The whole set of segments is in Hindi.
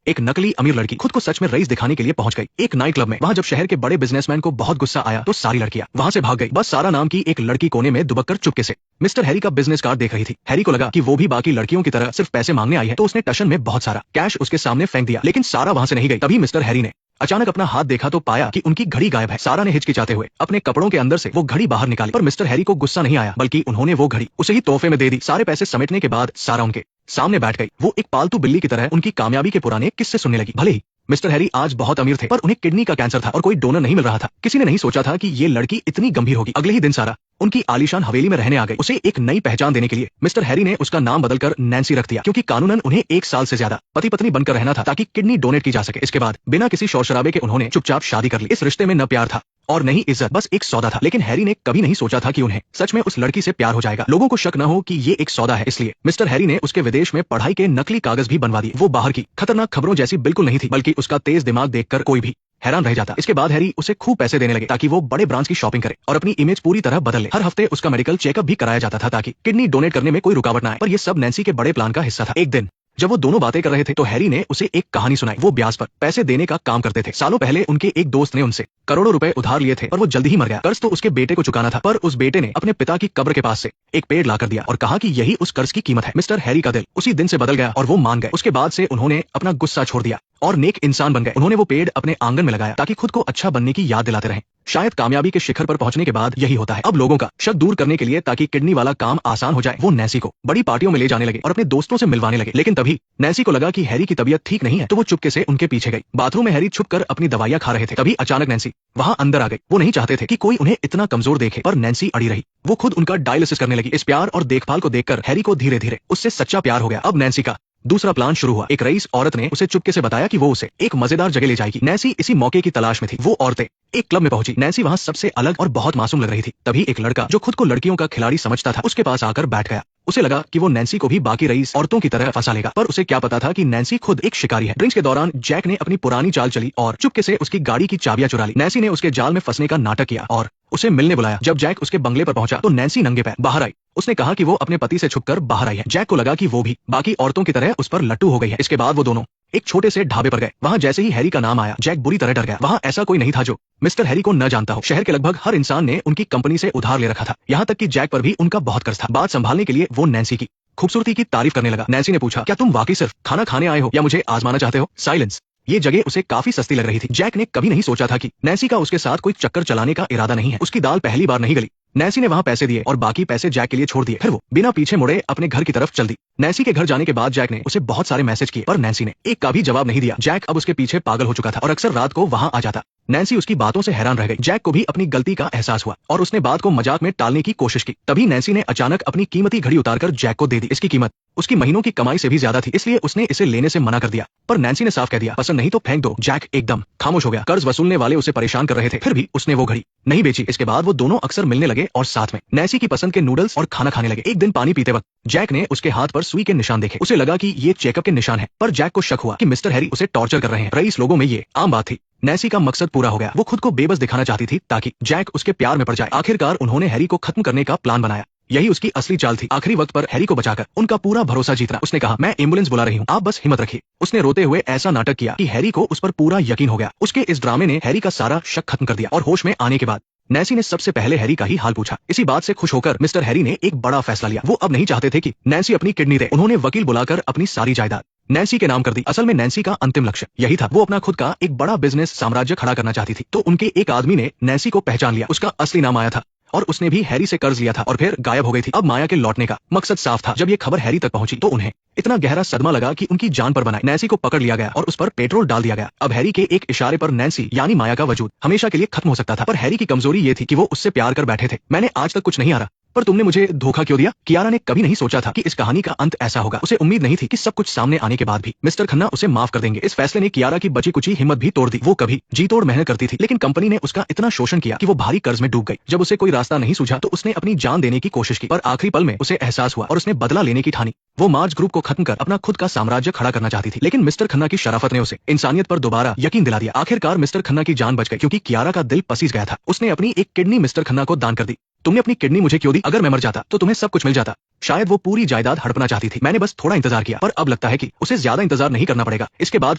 एक नकली अमीर लड़की खुद को सच में रईस दिखाने के लिए पहुंच गई एक नाइट क्लब में। वहां जब शहर के बड़े बिजनेसमैन को बहुत गुस्सा आया तो सारी लड़कियां वहां से भाग गई। बस सारा नाम की एक लड़की कोने में दुबक कर चुपके से मिस्टर हैरी का बिजनेस कार्ड देख रही थी। हैरी को लगा कि वो भी बाकी लड़कियों की तरह सिर्फ पैसे मांगने आई है, तो उसने टशन में बहुत सारा कैश उसके सामने फेंक दिया। लेकिन सारा वहां से नहीं गई। तभी मिस्टर हैरी ने अचानक अपना हाथ देखा तो पाया कि उनकी घड़ी गायब है। सारा ने हिचकिचाते हुए अपने कपड़ों के अंदर से वो घड़ी बाहर निकाली, पर मिस्टर हैरी को गुस्सा नहीं आया, बल्कि उन्होंने वो घड़ी उसे ही तोहफे में दे दी। सारे पैसे समेटने के बाद सारा उनके सामने बैठ गई। वो एक पालतू बिल्ली की तरह उनकी कामयाबी के पुराने किस्से सुनने लगी। भले ही मिस्टर हैरी आज बहुत अमीर थे, पर उन्हें किडनी का कैंसर था और कोई डोनर नहीं मिल रहा था। किसी ने नहीं सोचा था कि ये लड़की इतनी गंभीर होगी। अगले ही दिन सारा उनकी आलीशान हवेली में रहने आ गई। उसे एक नई पहचान देने के लिए मिस्टर हैरी ने उसका नाम बदलकर नैन्सी रख दिया, क्योंकि कानूनन उन्हें 1 साल से ज्यादा पति पत्नी बनकर रहना था, ताकि किडनी डोनेट की जा सके। इसके बाद बिना किसी शोर शराबे के उन्होंने चुपचाप शादी कर ली। इस रिश्ते में न प्यार था और नहीं इज्जत, बस एक सौदा था। लेकिन हैरी ने कभी नहीं सोचा था कि उन्हें सच में उस लड़की से प्यार हो जाएगा। लोगों को शक न हो कि ये एक सौदा है, इसलिए मिस्टर हैरी ने उसके विदेश में पढ़ाई के नकली कागज भी बनवा दिए। वो बाहर की खतरनाक खबरों जैसी बिल्कुल नहीं थी, बल्कि उसका तेज दिमाग देखकर कोई भी हैरान रह जाता। इसके बाद हैरी उसे खूब पैसे देने लगे ताकि वो बड़े ब्रांच की शॉपिंग करे और अपनी इमेज पूरी तरह बदल ले। हर हफ्ते उसका मेडिकल चेकअप भी कराया जाता था ताकि किडनी डोनेट करने में कोई रुकावट न आए। पर ये सब नैन्सी के बड़े प्लान का हिस्सा था। एक दिन जब वो दोनों बातें कर रहे थे तो हैरी ने उसे एक कहानी सुनाई। वो ब्याज पर पैसे देने का काम करते थे। सालों पहले उनके एक दोस्त ने उनसे करोड़ों रुपए उधार लिए थे, पर वो जल्दी ही मर गया। कर्ज तो उसके बेटे को चुकाना था, पर उस बेटे ने अपने पिता की कब्र के पास से एक पेड़ लाकर दिया और कहा कि यही उस कर्ज की कीमत है। मिस्टर हैरी का दिल उसी दिन से बदल गया और वो मान गए। उसके बाद से उन्होंने अपना गुस्सा छोड़ दिया और नेक इंसान बन गए। उन्होंने वो पेड़ अपने आंगन में लगाया ताकि खुद को अच्छा बनने की याद दिलाते रहें। शायद कामयाबी के शिखर पर पहुंचने के बाद यही होता है। अब लोगों का शक दूर करने के लिए ताकि किडनी वाला काम आसान हो जाए, वो नैन्सी को बड़ी पार्टियों में ले जाने लगे और अपने दोस्तों से मिलवाने लगे। लेकिन तभी नैन्सी को लगा कि हैरी की तबीयत ठीक नहीं है, तो वो चुपके से उनके पीछे गई। बाथरूम में हैरी छुपकर अपनी दवाइयां खा रहे थे। तभी अचानक नैन्सी वहां अंदर आ गई। वो नहीं चाहते थे कि कोई उन्हें इतना कमजोर देखे, पर नैन्सी अड़ी रही। वो खुद उनका डायलिसिस करने लगी। इस प्यार और देखभाल को देखकर हैरी को धीरे धीरे उससे सच्चा प्यार हो गया। अब नैन्सी का दूसरा प्लान शुरू हुआ। एक रईस औरत ने उसे चुपके से बताया कि वो उसे एक मजेदार जगह ले जाएगी। नैन्सी इसी मौके की तलाश में थी। वो औरतें एक क्लब में पहुंची। नैन्सी वहां सबसे अलग और बहुत मासूम लग रही थी। तभी एक लड़का जो खुद को लड़कियों का खिलाड़ी समझता था उसके पास आकर बैठ गया। उसे लगा कि वो नैन्सी को भी बाकी रईस औरतों की तरह फंसा लेगा, पर उसे क्या पता था कि नैन्सी खुद एक शिकारी है। ड्रिंक्स के दौरान जैक ने अपनी पुरानी चाल चली और चुपके से उसकी गाड़ी की चाबियां चुरा ली। नैन्सी ने उसके जाल में फंसने का नाटक किया और उसे मिलने बुलाया। जब जैक उसके बंगले पर पहुंचा तो नैन्सी नंगे पैर बाहर आई। उसने कहा कि वो अपने पति से छुपकर बाहर आई है। जैक को लगा कि वो भी बाकी औरतों की तरह उस पर लट्टू हो गई है। इसके बाद वो दोनों एक छोटे से ढाबे पर गए। वहां जैसे ही हैरी का नाम आया, जैक बुरी तरह डर गया। वहां ऐसा कोई नहीं था जो मिस्टर हैरी को न जानता हो। शहर के लगभग हर इंसान ने उनकी कंपनी से उधार ले रखा था, यहाँ तक कि जैक पर भी उनका बहुत कर्ज था। बात संभालने के लिए वो नैन्सी की खूबसूरती की तारीफ करने लगा। नैन्सी ने पूछा, क्या तुम वाकई सिर्फ खाना खाने आए हो या मुझे आजमाना चाहते हो? साइलेंस। ये जगह उसे काफी सस्ती लग रही थी। जैक ने कभी नहीं सोचा था कि नैन्सी का उसके साथ कोई चक्कर चलाने का इरादा नहीं है। उसकी दाल पहली बार नहीं गली। नैन्सी ने वहां पैसे दिए और बाकी पैसे जैक के लिए छोड़ दिए। फिर वो बिना पीछे मुड़े अपने घर की तरफ चल दी। नैन्सी के घर जाने के बाद जैक ने उसे बहुत सारे मैसेज किए, पर नैन्सी ने एक का भी जवाब नहीं दिया। जैक अब उसके पीछे पागल हो चुका था और अक्सर रात को वहां आ जाता। नैन्सी उसकी बातों से हैरान रह गई। जैक को भी अपनी गलती का एहसास हुआ और उसने बात को मजाक में टालने की कोशिश की। तभी नैन्सी ने अचानक अपनी कीमती घड़ी उतारकर जैक को दे दी। इसकी कीमत उसकी महीनों की कमाई से भी ज्यादा थी, इसलिए उसने इसे लेने से मना कर दिया। पर नैन्सी ने साफ कह दिया, पसंद नहीं तो फेंक दो। जैक एकदम खामोश हो गया। कर्ज वसूलने वाले उसे परेशान कर रहे थे, फिर भी उसने वो घड़ी नहीं बेची। इसके बाद वो दोनों अक्सर मिलने लगे और साथ में नैन्सी की पसंद के नूडल्स और खाना खाने लगे। एक दिन पानी पीते वक्त जैक ने उसके हाथ पर सुई के निशान देखे। उसे लगा कि ये चेकअप के निशान है, पर जैक को शक हुआ कि मिस्टर हैरी उसे टॉर्चर कर रहे हैं। रईस लोगों में ये आम बात थी। नैन्सी का मकसद पूरा हो गया। वो खुद को बेबस दिखाना चाहती थी ताकि जैक उसके प्यार में पड़ जाए। आखिरकार उन्होंने हैरी को खत्म करने का प्लान बनाया। यही उसकी असली चाल थी, आखिरी वक्त पर हैरी को बचाकर उनका पूरा भरोसा जीतना। उसने कहा, मैं एम्बुलेंस बुला रही हूँ, आप बस हिम्मत रखिए। उसने रोते हुए ऐसा नाटक किया कि हैरी को उस पर पूरा यकीन हो गया। उसके इस ड्रामे ने हैरी का सारा शक खत्म कर दिया और होश में आने के बाद नैन्सी ने सबसे पहले हैरी का ही हाल पूछा। इसी बात से खुश होकर मिस्टर हैरी ने एक बड़ा फैसला लिया। वो अब नहीं चाहते थे कि नैन्सी अपनी किडनी दे। उन्होंने वकील बुलाकर अपनी सारी जायदाद नैन्सी के नाम कर दी। असल में नैन्सी का अंतिम लक्ष्य यही था। वो अपना खुद का एक बड़ा बिजनेस साम्राज्य खड़ा करना चाहती थी। तो उनके एक आदमी ने नैन्सी को पहचान लिया। उसका असली नाम आया था और उसने भी हैरी से कर्ज लिया था और फिर गायब हो गई थी। अब माया के लौटने का मकसद साफ था। जब ये खबर हैरी तक पहुंची तो उन्हें इतना गहरा सदमा लगा कि उनकी जान पर बनाई। नैन्सी को पकड़ लिया गया और उस पर पेट्रोल डाल दिया गया। अब हैरी के एक इशारे पर नैन्सी यानी माया का वजूद हमेशा के लिए खत्म हो सकता था। पर हैरी की कमजोरी ये थी कि वो उससे प्यार कर बैठे थे। मैंने आज तक कुछ नहीं हारा, पर तुमने मुझे धोखा क्यों दिया? कियारा ने कभी नहीं सोचा था कि इस कहानी का अंत ऐसा होगा। उसे उम्मीद नहीं थी कि सब कुछ सामने आने के बाद भी मिस्टर खन्ना उसे माफ कर देंगे। इस फैसले ने कियारा की बची कुची हिम्मत भी तोड़ दी। वो कभी जी तोड़ मेहनत करती थी, लेकिन कंपनी ने उसका इतना शोषण किया कि वो भारी कर्ज में डूब गई। जब उसे कोई रास्ता नहीं सूझा तो उसने अपनी जान देने की कोशिश की, पर आखिरी पल में उसे एहसास हुआ और उसने बदला लेने की ठानी। वो मार्ज ग्रुप को खत्म कर अपना खुद का साम्राज्य खड़ा करना चाहती थी, लेकिन मिस्टर खन्ना की शराफत ने उसे इंसानियत पर दोबारा यकीन दिला दिया। आखिरकार मिस्टर खन्ना की जान बच गई, क्योंकि कियारा का दिल पसीज गया था। उसने अपनी एक किडनी मिस्टर खन्ना को दान कर दी। तुमने अपनी किडनी मुझे क्यों दी? अगर मैं मर जाता तो तुम्हें सब कुछ मिल जाता। शायद वो पूरी जायदाद हड़पना चाहती थी। मैंने बस थोड़ा इंतजार किया, पर अब लगता है कि उसे ज्यादा इंतजार नहीं करना पड़ेगा। इसके बाद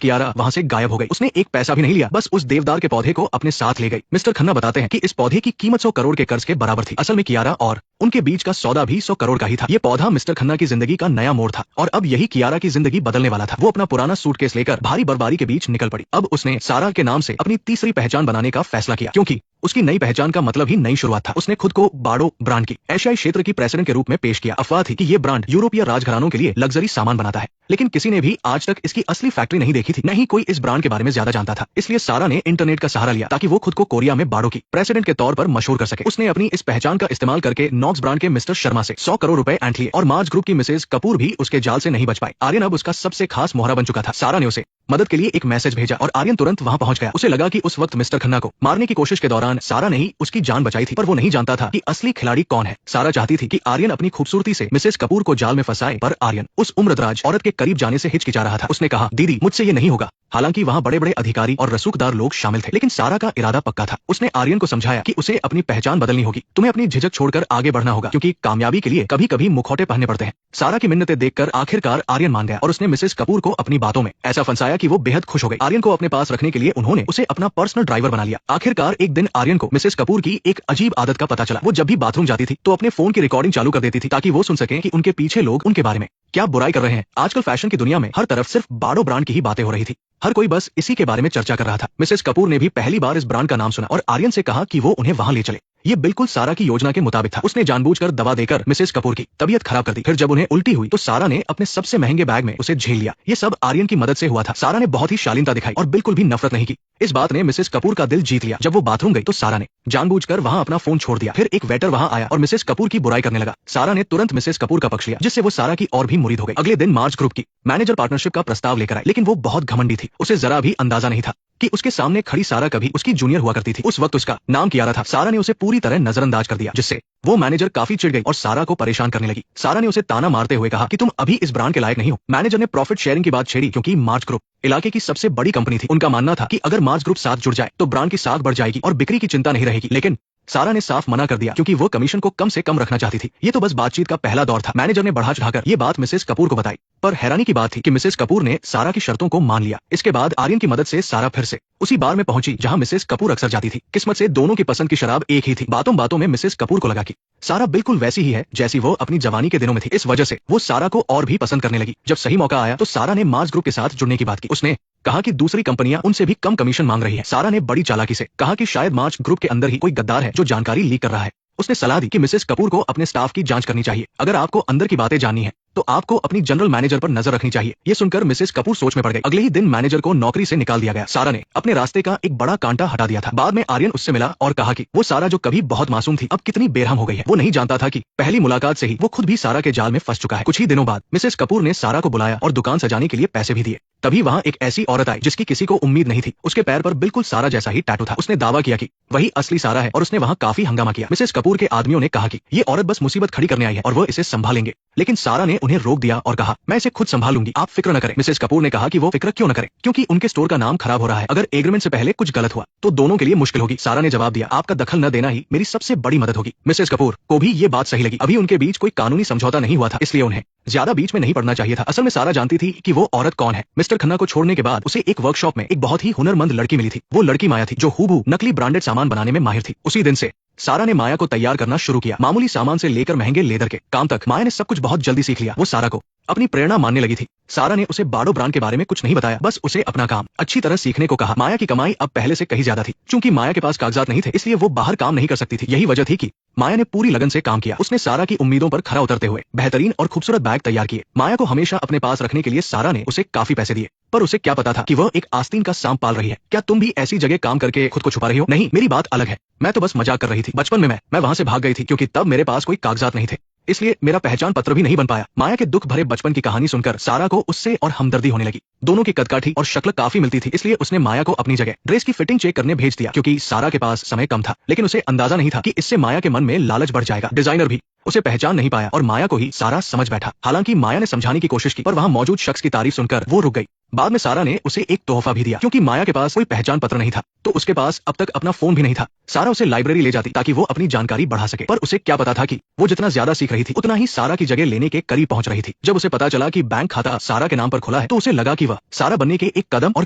कियारा वहाँ से गायब हो गई। उसने एक पैसा भी नहीं लिया, बस उस देवदार के पौधे को अपने साथ ले गई। मिस्टर खन्ना बताते हैं कि इस पौधे की कीमत 100 करोड़ के कर्ज के बराबर थी। असल में कियारा और उनके बीच का सौदा भी 100 करोड़ का ही था। ये पौधा मिस्टर खन्ना की जिंदगी का नया मोड़ था और अब यही कियारा की जिंदगी बदलने वाला था। वो अपना पुराना सूटकेस लेकर भारी बर्फबारी के बीच निकल पड़ी। अब उसने सारा के नाम से अपनी तीसरी पहचान बनाने का फैसला किया, क्योंकि उसकी नई पहचान का मतलब ही नई शुरुआत था। उसने खुद को बाड़ो ब्रांड की एशियाई क्षेत्र की प्रेसिडेंट के रूप में पेश किया। अफवाह थी कि ये ब्रांड यूरोपीय राजघरानों के लिए लग्जरी सामान बनाता है, लेकिन किसी ने भी आज तक इसकी असली फैक्ट्री नहीं देखी थी। न ही कोई इस ब्रांड के बारे में ज्यादा जानता था। इसलिए सारा ने इंटरनेट का सहारा लिया ताकि वो खुद को कोरिया में बाड़ो की प्रेसिडेंट के तौर पर मशहूर कर सके। उसने अपनी इस पहचान का इस्तेमाल करके नॉक्स ब्रांड के मिस्टर शर्मा से 100 करोड़ रुपए ऐंठ लिए और मार्ज ग्रुप की मिसेज कपूर भी उसके जाल से नहीं बच पाई। आर्यन अब उसका सबसे खास मोहरा बन चुका था। सारा ने उसे मदद के लिए एक मैसेज भेजा और आर्यन तुरंत वहां पहुंच गया। उसे लगा कि उस वक्त मिस्टर खन्ना को मारने की कोशिश के दौरान सारा ने ही उसकी जान बचाई थी, पर वो नहीं जानता था कि असली खिलाड़ी कौन है। सारा चाहती थी कि आर्यन अपनी खूबसूरती से मिसेस कपूर को जाल में फंसाए, पर आर्यन उस उम्रदराज औरत के करीब जाने से हिचकिचा रहा था। उसने कहा, दीदी मुझसे ये नहीं होगा। हालांकि वहाँ बड़े बड़े अधिकारी और रसूखदार लोग शामिल थे, लेकिन सारा का इरादा पक्का था। उसने आर्यन को समझाया कि उसे अपनी पहचान बदलनी होगी। तुम्हें अपनी झिझक छोड़कर आगे बढ़ना होगा, क्योंकि कामयाबी के लिए कभी कभी मुखौटे पहनने पड़ते हैं। सारा की मिन्नतें देखकर आखिरकार आर्यन मान गया और उसने मिसेस कपूर को अपनी बातों में ऐसा फंसाया कि वो बेहद खुश हो गई। आर्यन को अपने पास रखने के लिए उन्होंने उसे अपना पर्सनल ड्राइवर बना लिया। आखिरकार एक दिन आर्यन को मिसेस कपूर की एक अजीब आदत का पता चला। वो जब भी बाथरूम जाती थी तो अपने फोन की रिकॉर्डिंग चालू कर देती थी ताकि वो सुन सके कि उनके पीछे लोग उनके बारे में क्या बुराई कर रहे हैं। आजकल फैशन की दुनिया में हर तरफ सिर्फ बाड़ो ब्रांड की ही बातें हो रही थी। हर कोई बस इसी के बारे में चर्चा कर रहा था। मिसेस कपूर ने भी पहली बार इस ब्रांड का नाम सुना और आर्यन से कहा कि वो उन्हें वहां ले चले। ये बिल्कुल सारा की योजना के मुताबिक था। उसने जानबूझकर दवा देकर मिसेस कपूर की तबीयत खराब कर दी। फिर जब उन्हें उल्टी हुई तो सारा ने अपने सबसे महंगे बैग में उसे झेल लिया। ये सब आर्यन की मदद से हुआ था। सारा ने बहुत ही शालीनता दिखाई और बिल्कुल भी नफरत नहीं की। इस बात ने मिसेस कपूर का दिल जीत लिया। जब वो बाथरूम गई तो सारा ने जानबूझकर वहां अपना फोन छोड़ दिया। फिर एक वेटर वहां आया और मिसेस कपूर की बुराई करने लगा। सारा ने तुरंत मिसेस कपूर का पक्ष लिया, जिससे वो सारा की और भी मुरीद हो गई। अगले दिन मार्ज ग्रुप की मैनेजर पार्टनरशिप का प्रस्ताव लेकर आई, लेकिन वो बहुत घमंडी थी। उसे जरा भी अंदाजा नहीं था कि उसके सामने खड़ी सारा कभी उसकी जूनियर हुआ करती थी। उस वक्त उसका नाम कियारा था। सारा ने उसे पूरी तरह नजरअंदाज कर दिया, जिससे वो मैनेजर काफी चिढ़ गई और सारा को परेशान करने लगी। सारा ने उसे ताना मारते हुए कहा कि तुम अभी इस ब्रांड के लायक नहीं हो। मैनेजर ने प्रॉफिट शेयरिंग की बात छेड़ी, क्योंकि मार्ज ग्रुप इलाके की सबसे बड़ी कंपनी थी। उनका मानना था कि अगर मार्ज ग्रुप साथ जुड़ जाए तो ब्रांड की साख बढ़ जाएगी और बिक्री की चिंता नहीं रहेगी। लेकिन सारा ने साफ मना कर दिया, क्योंकि वो कमीशन को कम से कम रखना चाहती थी। ये तो बस बातचीत का पहला दौर था। मैनेजर ने बढ़ा चढ़ाकर ये बात मिसेस कपूर को बताई, पर हैरानी की बात थी कि मिसेस कपूर ने सारा की शर्तों को मान लिया। इसके बाद आर्यन की मदद से सारा फिर से उसी बार में पहुंची जहां मिसेस कपूर अक्सर जाती थी। किस्मत से दोनों की पसंद की शराब एक ही थी। बातों बातों में मिसेस कपूर को लगा कि सारा बिल्कुल वैसी ही है जैसी वो अपनी जवानी के दिनों में थी। इस वजह से वो सारा को और भी पसंद करने लगी। जब सही मौका आया तो सारा ने मार्ज ग्रुप के साथ जुड़ने की बात की। उसने कहा कि दूसरी कंपनियां उनसे भी कम कमीशन मांग रही है। सारा ने बड़ी चालाकी से कहा कि शायद मार्ज ग्रुप के अंदर ही कोई गद्दार है जो जानकारी लीक कर रहा है। उसने सलाह दी कि मिसेस कपूर को अपने स्टाफ की जांच करनी चाहिए। अगर आपको अंदर की बातें जाननी है तो आपको अपनी जनरल मैनेजर पर नजर रखनी चाहिए। ये सुनकर मिसेस कपूर सोच में पड़ गई। अगले ही दिन मैनेजर को नौकरी से निकाल दिया गया। सारा ने अपने रास्ते का एक बड़ा कांटा हटा दिया था। बाद में आर्यन उससे मिला और कहा कि वो सारा जो कभी बहुत मासूम थी अब कितनी बेरहम हो गई है। वो नहीं जानता था कि पहली मुलाकात से ही वो खुद भी सारा के जाल में फंस चुका है। कुछ ही दिनों बाद मिसेस कपूर ने सारा को बुलाया और दुकान सजाने के लिए पैसे भी दिए। तभी वहाँ एक ऐसी औरत आई जिसकी किसी को उम्मीद नहीं थी। उसके पैर पर बिल्कुल सारा जैसा ही टैटू था। उसने दावा किया कि वही असली सारा है और उसने वहाँ काफी हंगामा किया। मिसेस कपूर के आदमियों ने कहा कि ये औरत बस मुसीबत खड़ी करने आई है और वो इसे संभालेंगे, लेकिन सारा ने उन्हें रोक दिया और कहा, मैं इसे खुद संभालूंगी, आप फिक्र न करें। मिसेस कपूर ने कहा कि वो फिक्र क्यों न करें, क्योंकि उनके स्टोर का नाम खराब हो रहा है। अगर एग्रीमेंट से पहले कुछ गलत हुआ तो दोनों के लिए मुश्किल होगी। सारा ने जवाब दिया, आपका दखल न देना ही मेरी सबसे बड़ी मदद होगी। मिसेस कपूर को भी ये बात सही लगी। अभी उनके बीच कोई कानूनी समझौता नहीं हुआ था, इसलिए उन्हें ज्यादा बीच में नहीं पड़ना चाहिए था। असल में सारा जानती थी कि वो औरत कौन है। मिस्टर खन्ना को छोड़ने के बाद उसे एक वर्कशॉप में एक बहुत ही हुनरमंद लड़की मिली थी। वो लड़की माया थी, जो हूबहू नकली ब्रांडेड सामान बनाने में माहिर थी। उसी दिन से सारा ने माया को तैयार करना शुरू किया। मामूली सामान से लेकर महंगे लेदर के काम तक माया ने सब कुछ बहुत जल्दी सीख लिया। वो सारा को अपनी प्रेरणा मानने लगी थी। सारा ने उसे बाड़ो ब्रांड के बारे में कुछ नहीं बताया, बस उसे अपना काम अच्छी तरह सीखने को कहा। माया की कमाई अब पहले से कहीं ज्यादा थी। चूंकि माया के पास कागजात नहीं थे, इसलिए वो बाहर काम नहीं कर सकती थी। यही वजह थी कि माया ने पूरी लगन से काम किया। उसने सारा की उम्मीदों पर खरा उतरते हुए बेहतरीन और खूबसूरत बैग तैयार किए। माया को हमेशा अपने पास रखने के लिए सारा ने उसे काफी पैसे दिए, पर उसे क्या पता था कि वह एक आस्तीन का सांप पाल रही है। क्या तुम भी ऐसी जगह काम करके खुद को छुपा रही हो? नहीं, मेरी बात अलग है। मैं तो बस मजाक कर रही थी। बचपन में मैं वहां से भाग गई थी, क्योंकि तब मेरे पास कोई कागजात नहीं थे, इसलिए मेरा पहचान पत्र भी नहीं बन पाया। माया के दुख भरे बचपन की कहानी सुनकर सारा को उससे और हमदर्दी होने लगी। दोनों की कदकाठी और शक्ल काफी मिलती थी, इसलिए उसने माया को अपनी जगह ड्रेस की फिटिंग चेक करने भेज दिया। क्योंकि सारा के पास समय कम था, लेकिन उसे अंदाजा नहीं था कि इससे माया के मन में लालच बढ़ जाएगा। डिजाइनर भी उसे पहचान नहीं पाया और माया को ही सारा समझ बैठा। हालांकि माया ने समझाने की कोशिश की, पर वहां मौजूद शख्स की तारीफ सुनकर वो रुक गई। बाद में सारा ने उसे एक तोहफा भी दिया। क्योंकि माया के पास कोई पहचान पत्र नहीं था तो उसके पास अब तक अपना फोन भी नहीं था। सारा उसे लाइब्रेरी ले जाती ताकि वो अपनी जानकारी बढ़ा सके, पर उसे क्या पता था कि वो जितना ज्यादा सीख रही थी उतना ही सारा की जगह लेने के करीब पहुंच रही थी। जब उसे पता चला कि बैंक खाता सारा के नाम पर खुला है तो उसे लगा कि वह सारा बनने के एक कदम और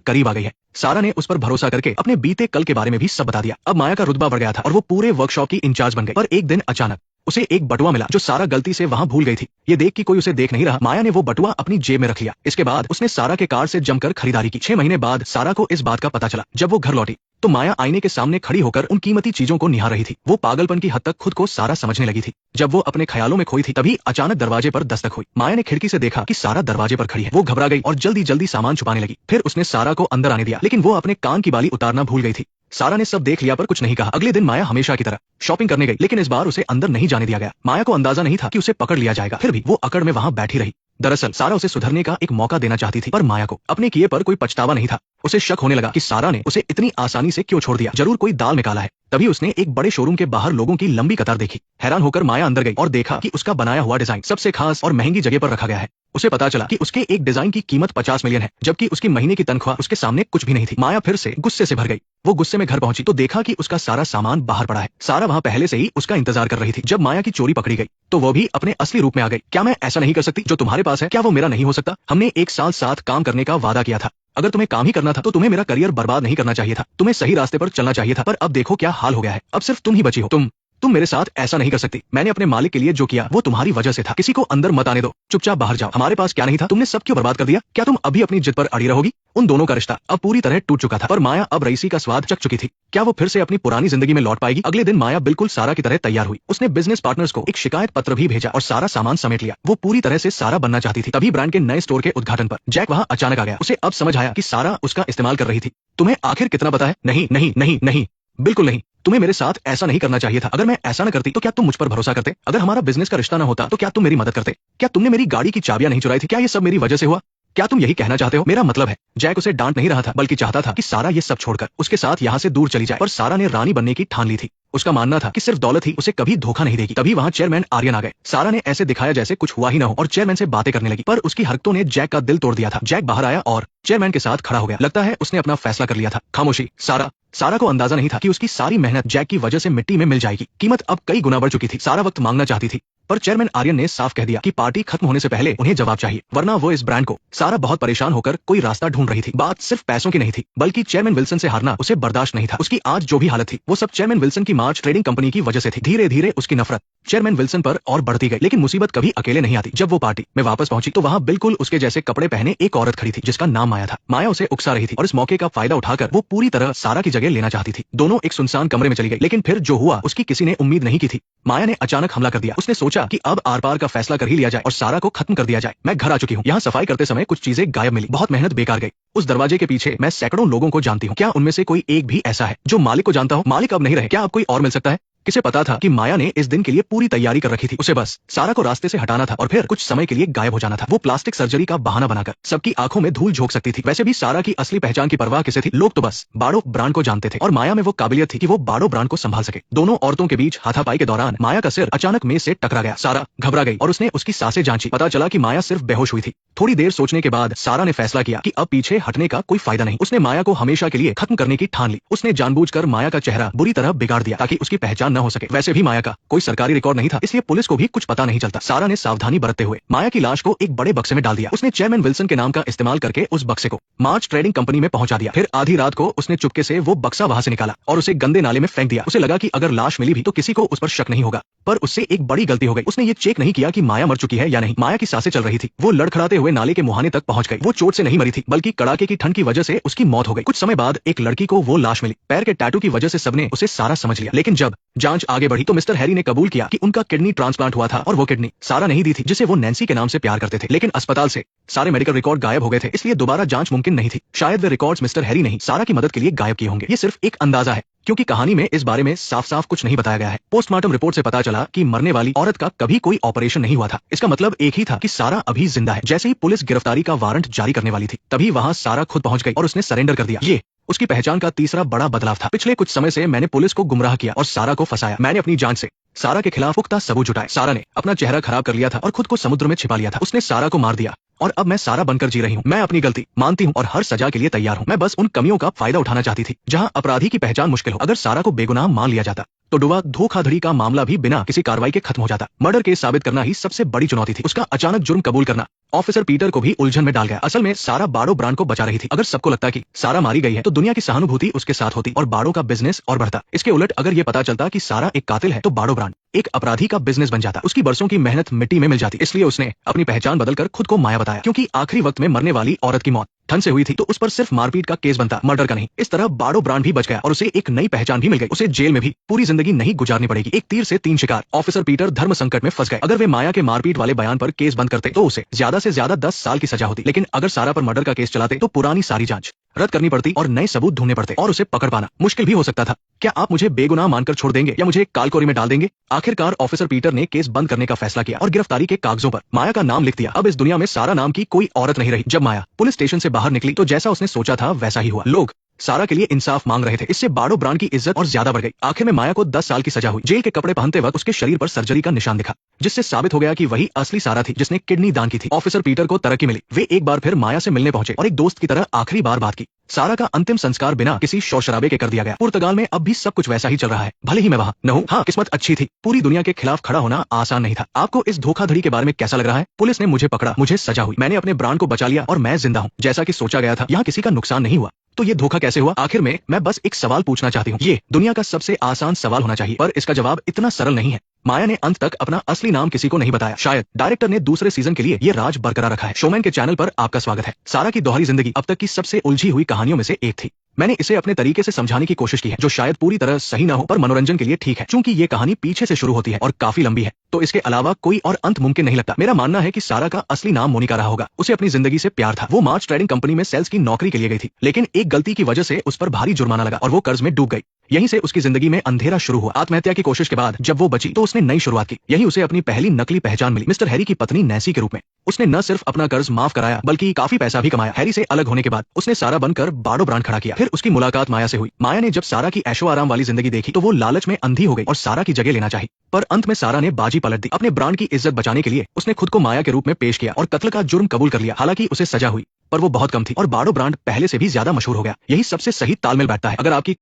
करीब आ गई है। सारा ने उस पर भरोसा करके अपने बीते कल के बारे में भी सब बता दिया। अब माया का रुतबा बढ़ गया था और वो पूरे वर्कशॉप की इंचार्ज बन गई। पर एक दिन अचानक उसे एक बटुआ मिला जो सारा गलती से वहां भूल गई थी। ये देख कि कोई उसे देख नहीं रहा, माया ने वो बटुआ अपनी जेब में रख लिया। इसके बाद उसने सारा के कार्ड से जमकर खरीदारी की। 6 महीने बाद सारा को इस बात का पता चला। जब वो घर लौटी तो माया आईने के सामने खड़ी होकर उन कीमती चीजों को निहार रही थी। वो पागलपन की हद तक खुद को सारा समझने लगी थी। जब वो अपने ख्यालों में खोई थी तभी अचानक दरवाजे पर दस्तक हुई। माया ने खिड़की से देखा कि सारा दरवाजे पर खड़ी है। वो घबरा गई और जल्दी जल्दी सामान छुपाने लगी। फिर उसने सारा को अंदर आने दिया, लेकिन वो अपने कान की बाली उतारना भूल गई थी। सारा ने सब देख लिया पर कुछ नहीं कहा। अगले दिन माया हमेशा की तरह शॉपिंग करने गई, लेकिन इस बार उसे अंदर नहीं जाने दिया गया। माया को अंदाजा नहीं था कि उसे पकड़ लिया जाएगा, फिर भी वो अकड़ में वहां बैठी रही। दरअसल सारा उसे सुधरने का एक मौका देना चाहती थी, पर माया को अपने किए पर कोई पछतावा नहीं था। उसे शक होने लगा कि सारा ने उसे इतनी आसानी से क्यों छोड़ दिया, जरूर कोई दाल में काला है। तभी उसने एक बड़े शोरूम के बाहर लोगों की लंबी कतार देखी। हैरान होकर माया अंदर गई और देखा कि उसका बनाया हुआ डिजाइन सबसे खास और महंगी जगह पर रखा गया है। उसे पता चला कि उसके एक डिजाइन की कीमत 50 मिलियन है, जबकि उसकी महीने की तनख्वाह उसके सामने कुछ भी नहीं थी। माया फिर से गुस्से से भर गई। वो गुस्से में घर पहुंची तो देखा कि उसका सारा सामान बाहर पड़ा है। सारा वहां पहले से ही उसका इंतजार कर रही थी। जब माया की चोरी पकड़ी गई तो वो भी अपने असली रूप में आ गई। क्या मैं ऐसा नहीं कर सकती जो तुम्हारे पास है? क्या वो मेरा नहीं हो सकता? हमने 1 साल साथ काम करने का वादा किया था। अगर तुम्हें काम ही करना था तो तुम्हें मेरा करियर बर्बाद नहीं करना चाहिए था। तुम्हें सही रास्ते पर चलना चाहिए था, पर अब देखो क्या हाल हो गया है। अब सिर्फ तुम ही बची हो। तुम मेरे साथ ऐसा नहीं कर सकती। मैंने अपने मालिक के लिए जो किया वो तुम्हारी वजह से था। किसी को अंदर मत आने दो, चुपचाप बाहर जाओ। हमारे पास क्या नहीं था, तुमने सब क्यों बर्बाद कर दिया? क्या तुम अभी अपनी जिद पर अड़ी रहोगी? उन दोनों का रिश्ता अब पूरी तरह टूट चुका था, पर माया अब रईसी का स्वाद चख चुकी थी। क्या वो फिर से अपनी पुरानी जिंदगी में लौट पाएगी? अगले दिन माया बिल्कुल सारा की तरह तैयार हुई। उसने बिजनेस पार्टनर्स को एक शिकायत पत्र भी भेजा और सारा सामान समेट लिया। वो पूरी तरह से सारा बनना चाहती थी। तभी ब्रांड के नए स्टोर के उद्घाटन पर जैक वहां अचानक आ गया। उसे अब समझ आया कि सारा उसका इस्तेमाल कर रही थी। तुम्हें आखिर कितना पता है? नहीं नहीं नहीं नहीं, बिल्कुल नहीं। तुम्हें मेरे साथ ऐसा नहीं करना चाहिए था। अगर मैं ऐसा न करती तो क्या तुम मुझ पर भरोसा करते? अगर हमारा बिजनेस का रिश्ता न होता तो क्या तुम मेरी मदद करते? क्या तुमने मेरी गाड़ी की चाबियां नहीं चुराई थी? क्या ये सब मेरी वजह से हुआ? क्या तुम यही कहना चाहते हो? मेरा मतलब है, जैक उसे डांट नहीं रहा था बल्कि चाहता था कि सारा ये सब छोड़कर उसके साथ यहाँ से दूर चली जाए। पर सारा ने रानी बनने की ठान ली थी। उसका मानना था कि सिर्फ दौलत ही उसे कभी धोखा नहीं देगी। तभी वहां चेयरमैन आर्यन आ गए। सारा ने ऐसे दिखाया जैसे कुछ हुआ ही न हो और चेयरमैन से बातें करने लगी, पर उसकी हरकतों ने जैक का दिल तोड़ दिया था। जैक बाहर आया और चेयरमैन के साथ खड़ा हो गया। लगता है उसने अपना फैसला कर लिया था। खामोशी। सारा को अंदाजा नहीं था कि उसकी सारी मेहनत जैक की वजह से मिट्टी में मिल जाएगी। कीमत अब कई गुना बढ़ चुकी थी। सारा वक्त मांगना चाहती थी, पर चेयरमैन आर्यन ने साफ कह दिया कि पार्टी खत्म होने से पहले उन्हें जवाब चाहिए, वरना वो इस ब्रांड को। सारा बहुत परेशान होकर कोई रास्ता ढूंढ रही थी। बात सिर्फ पैसों की नहीं थी, बल्कि चेयरमैन विल्सन से हारना उसे बर्दाश्त नहीं था। उसकी आज जो भी हालत थी वो सब चेयरमैन विल्सन की मार्च ट्रेडिंग कंपनी की वजह से थी। धीरे धीरे उसकी नफरत चेयरमैन विल्सन पर और बढ़ती गई। लेकिन मुसीबत कभी अकेले नहीं आती। जब वो पार्टी में वापस पहुंची तो वहां बिल्कुल उसके जैसे कपड़े पहने एक औरत खड़ी थी जिसका नाम माया था। माया उसे उकसा रही थी और इस मौके का फायदा उठाकर वो पूरी तरह सारा की जगह लेना चाहती थी। दोनों एक सुनसान कमरे में चली गई, लेकिन फिर जो हुआ उसकी किसी ने उम्मीद नहीं की थी। माया ने अचानक हमला कर दिया। उसने सोचा कि अब आर पार का फैसला कर ही लिया जाए और सारा को खत्म कर दिया जाए। मैं घर आ चुकी हूँ। यहाँ सफाई करते समय कुछ चीजें गायब मिली। बहुत मेहनत बेकार गई। उस दरवाजे के पीछे मैं सैकड़ों लोगों को जानती हूँ। क्या उनमें से कोई एक भी ऐसा है जो मालिक को जानता हो? मालिक अब नहीं रहे। क्या अब कोई और मिल सकता है? किसे पता था कि माया ने इस दिन के लिए पूरी तैयारी कर रखी थी। उसे बस सारा को रास्ते से हटाना था और फिर कुछ समय के लिए गायब हो जाना था। वो प्लास्टिक सर्जरी का बहाना बनाकर सबकी आंखों में धूल झोंक सकती थी। वैसे भी सारा की असली पहचान की परवाह किसे थी? लोग तो बस बाड़ो ब्रांड को जानते थे और माया में वो काबिलियत थी कि वो बाड़ो ब्रांड को संभाल सके। दोनों औरतों के बीच हाथापाई के दौरान माया का सिर अचानक मेज से टकरा गया। सारा घबरा गई और उसने उसकी सांसें जांची। पता चला कि माया सिर्फ बेहोश हुई थी। थोड़ी देर सोचने के बाद सारा ने फैसला किया कि अब पीछे हटने का कोई फायदा नहीं। उसने माया को हमेशा के लिए खत्म करने की ठान ली। उसने जानबूझकर माया का चेहरा बुरी तरह बिगाड़ दिया ताकि उसकी पहचान न हो सके। वैसे भी माया का कोई सरकारी रिकॉर्ड नहीं था, इसलिए पुलिस को भी कुछ पता नहीं चलता। सारा ने सावधानी बरतते हुए माया की लाश को एक बड़े बक्से में डाल दिया। उसने चेयरमैन विल्सन के नाम का इस्तेमाल करके उस बक्से को मार्च ट्रेडिंग कंपनी में पहुंचा दिया। फिर आधी रात को उसने चुपके से वो बक्सा वहां से निकाला और उसे गंदे नाले में फेंक दिया। उसे लगा कि अगर लाश मिली भी तो किसी को उस पर शक नहीं होगा, पर उससे एक बड़ी गलती हो गई। उसने ये चेक नहीं किया कि माया मर चुकी है या नहीं। माया की सांसें चल रही थी। वो लड़खड़ाते हुए नाले के मुहाने तक पहुंच गई। वो चोट से नहीं मरी थी, बल्कि कड़ाके की ठंड की वजह से उसकी मौत हो गई। कुछ समय बाद एक लड़की को वो लाश मिली। पैर के टैटू की वजह से सबने उसे सारा समझ लिया। लेकिन जब जांच आगे बढ़ी तो मिस्टर हैरी ने कबूल किया कि उनका किडनी ट्रांसप्लांट हुआ था और वो किडनी सारा नहीं दी थी जिसे वो नैन्सी के नाम से प्यार करते थे। लेकिन अस्पताल से सारे मेडिकल रिकॉर्ड गायब हो गए थे, इसलिए दोबारा जांच मुमकिन नहीं थी। शायद वे रिकॉर्ड्स मिस्टर हैरी नहीं सारा की मदद के लिए गायब किए होंगे। ये सिर्फ एक अंदाजा है, क्योंकि कहानी में इस बारे में साफ साफ कुछ नहीं बताया गया है। पोस्टमार्टम रिपोर्ट से पता चला कि मरने वाली औरत का कभी कोई ऑपरेशन नहीं हुआ था। इसका मतलब एक ही था कि सारा अभी जिंदा है। जैसे ही पुलिस गिरफ्तारी का वारंट जारी करने वाली थी तभी वहां सारा खुद पहुंच गई और उसने सरेंडर कर दिया। ये उसकी पहचान का तीसरा बड़ा बदलाव था। पिछले कुछ समय से मैंने पुलिस को गुमराह किया और सारा को फंसाया। मैंने अपनी जांच से सारा के खिलाफ पुख्ता सबूत जुटाए। सारा ने अपना चेहरा खराब कर लिया था और खुद को समुद्र में छिपा लिया था। उसने सारा को मार दिया और अब मैं सारा बनकर जी रही हूँ। मैं अपनी गलती मानती हूँ और हर सजा के लिए तैयार हूँ। मैं बस उन कमियों का फायदा उठाना चाहती थी जहाँ अपराधी की पहचान मुश्किल हो। अगर सारा को बेगुनाह मान लिया जाता तो डुबा धोखाधड़ी का मामला भी बिना किसी कार्रवाई के खत्म हो जाता। मर्डर केस साबित करना ही सबसे बड़ी चुनौती थी। उसका अचानक जुर्म कबूल करना ऑफिसर पीटर को भी उलझन में डाल गया। असल में सारा बाड़ो ब्रांड को बचा रही थी। अगर सबको लगता कि सारा मारी गई है तो दुनिया की सहानुभूति उसके साथ होती और बाड़ो का बिजनेस और बढ़ता। इसके उलट अगर ये पता चलता कि सारा एक कातिल है तो बाड़ो ब्रांड एक अपराधी का बिजनेस बन जाता। उसकी बरसों की मेहनत मिट्टी में मिल जाती। इसलिए उसने अपनी पहचान बदलकर खुद को माया बताया, क्योंकि आखिरी वक्त में मरने वाली औरत की मौत ठंड से हुई थी तो उस पर सिर्फ मारपीट का केस बनता, मर्डर का नहीं। इस तरह बाड़ो ब्रांड भी बच गया और उसे एक नई पहचान भी मिल गई। उसे जेल में भी पूरी जिंदगी नहीं गुजारनी पड़ेगी। एक तीर से तीन शिकार। ऑफिसर पीटर धर्म संकट में फंस गए। अगर वे माया के मारपीट वाले बयान पर केस बंद करते तो उसे ज्यादा से ज्यादा 10 साल की सजा होती। लेकिन अगर सारा पर मर्डर का केस चलाते तो पुरानी सारी जांच रद्द करनी पड़ती और नए सबूत ढूंढने पड़ते और उसे पकड़ पाना मुश्किल भी हो सकता था। क्या आप मुझे बेगुनाह मानकर छोड़ देंगे या मुझे कालकोरी में डाल देंगे? आखिरकार ऑफिसर पीटर ने केस बंद करने का फैसला किया और गिरफ्तारी के कागजों पर माया का नाम लिख दिया। अब इस दुनिया में सारा नाम की कोई औरत नहीं रही। जब माया पुलिस स्टेशन से बाहर निकली तो जैसा उसने सोचा था वैसा ही हुआ। लोग सारा के लिए इंसाफ मांग रहे थे। इससे बाड़ो ब्रांड की इज्जत और ज्यादा बढ़ गई। आखिर में माया को 10 साल की सजा हुई। जेल के कपड़े पहनते वक्त उसके शरीर पर सर्जरी का निशान दिखा, जिससे साबित हो गया कि वही असली सारा थी जिसने किडनी दान की थी। ऑफिसर पीटर को तरक्की मिली। वे एक बार फिर माया से मिलने पहुंचे और एक दोस्त की तरह आखिरी बार बात की। सारा का अंतिम संस्कार बिना किसी शोर शराबे के कर दिया गया। पुर्तगाल में अब भी सब कुछ वैसा ही चल रहा है, भले ही मैं वहाँ न हूँ। हाँ, किस्मत अच्छी थी। पूरी दुनिया के खिलाफ खड़ा होना आसान नहीं था। आपको इस धोखाधड़ी के बारे में कैसा लग रहा है? पुलिस ने मुझे पकड़ा, मुझे सजा हुई, मैंने अपने ब्रांड को बचा लिया और मैं जिंदा हूँ। जैसा कि सोचा गया था, यहाँ किसी का नुकसान नहीं हुआ। तो ये धोखा कैसे हुआ? आखिर में मैं बस एक सवाल पूछना चाहती हूँ। ये दुनिया का सबसे आसान सवाल होना चाहिए, पर इसका जवाब इतना सरल नहीं है। माया ने अंत तक अपना असली नाम किसी को नहीं बताया। शायद डायरेक्टर ने दूसरे सीजन के लिए ये राज बरकरार रखा है। शोमैन के चैनल पर आपका स्वागत है। सारा की दोहरी जिंदगी अब तक की सबसे उलझी हुई कहानियों में से एक थी। मैंने इसे अपने तरीके से समझाने की कोशिश की है, जो शायद पूरी तरह सही ना हो, पर मनोरंजन के लिए ठीक है। चूंकि ये कहानी पीछे से शुरू होती है और काफी लंबी है, तो इसके अलावा कोई और अंत मुमकिन नहीं लगता। मेरा मानना है कि सारा का असली नाम मोनिका रहा होगा। उसे अपनी जिंदगी से प्यार था। वो मार्च ट्रेडिंग कंपनी में सेल्स की नौकरी के लिए गई थी, लेकिन एक गलती की वजह से उस पर भारी जुर्माना लगा और वो कर्ज में डूब गई। यहीं से उसकी जिंदगी में अंधेरा शुरू हुआ। आत्महत्या की कोशिश के बाद जब वो बची तो उसने नई शुरुआत की। यहीं उसे अपनी पहली नकली पहचान मिली, मिस्टर हैरी की पत्नी नैसी के रूप में। उसने न सिर्फ अपना कर्ज माफ कराया बल्कि काफी पैसा भी कमाया। हैरी से अलग होने के बाद उसने सारा बनकर बाड़ो ब्रांड खड़ा किया। फिर उसकी मुलाकात माया से हुई। माया ने जब सारा की ऐशो आराम वाली जिंदगी देखी तो वो लालच में अंधी हो गई और सारा की जगह लेना चाही। पर अंत में सारा ने बाजी पलट दी। अपने ब्रांड की इज्जत बचाने के लिए उसने खुद को माया के रूप में पेश किया और कत्ल का जुर्म कबूल कर लिया। हालांकि उसे सजा हुई, पर वो बहुत कम थी और बाड़ो ब्रांड पहले से भी ज्यादा मशहूर हो गया। यही सबसे सही तालमेल बैठता है। अगर आपकी